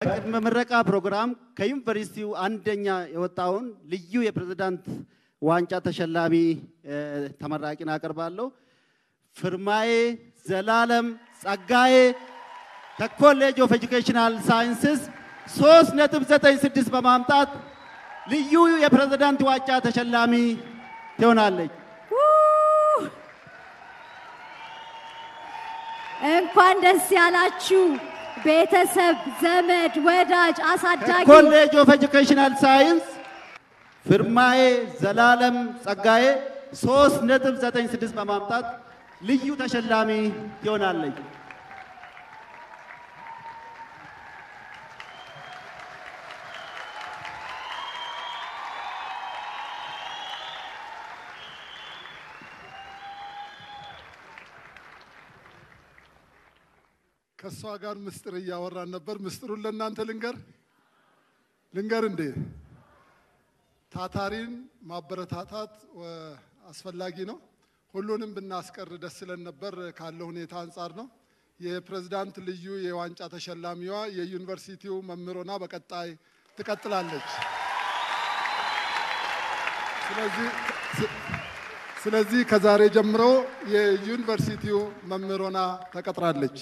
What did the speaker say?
ምረቃ ፕሮግራም ከዩኒቨርሲቲው አንደኛ የወጣውን ልዩ የፕሬዝዳንት ዋንጫ ተሸላሚ ተመራቂና አቀርባለሁ ፍርማዬ ዘላለም ጸጋዬ ከኮሌጅ ኦፍ ኤጁኬሽናል ሳይንስስ 3.96 በማምጣት ልዩ የፕሬዝዳንት ዋንጫ ተሸላሚ ትሆናለች እንኳን ደስ ያላችሁ ቤተሰብ ዘመድ ወዳጅ አሳዳጊ ኮሌጅ ኦፍ ኤጁኬሽናል ሳይንስ ፍርማዬ ዘላለም ጸጋዬ 3.96 በማምጣት ልዩ ተሸላሚ ትሆናለች ከሷ ጋር ምስጥር ያወራን ነበር ምስጥሩን ለእናንተ ልንገር እንዴ ታታሪን ማበረታታት አስፈላጊ ነው ሁሉንም ብናስቀር ደስ ይለን ነበር ካለው ሁኔታ አንፃር ነው የፕሬዝዳንት ልዩ የዋንጫ ተሸላሚዋ የዩኒቨርሲቲው መምህሮና በቀጣይ ትቀጥላለች ስለዚህ ከዛሬ ጀምሮ የዩኒቨርሲቲው መምህሮና ተቀጥራለች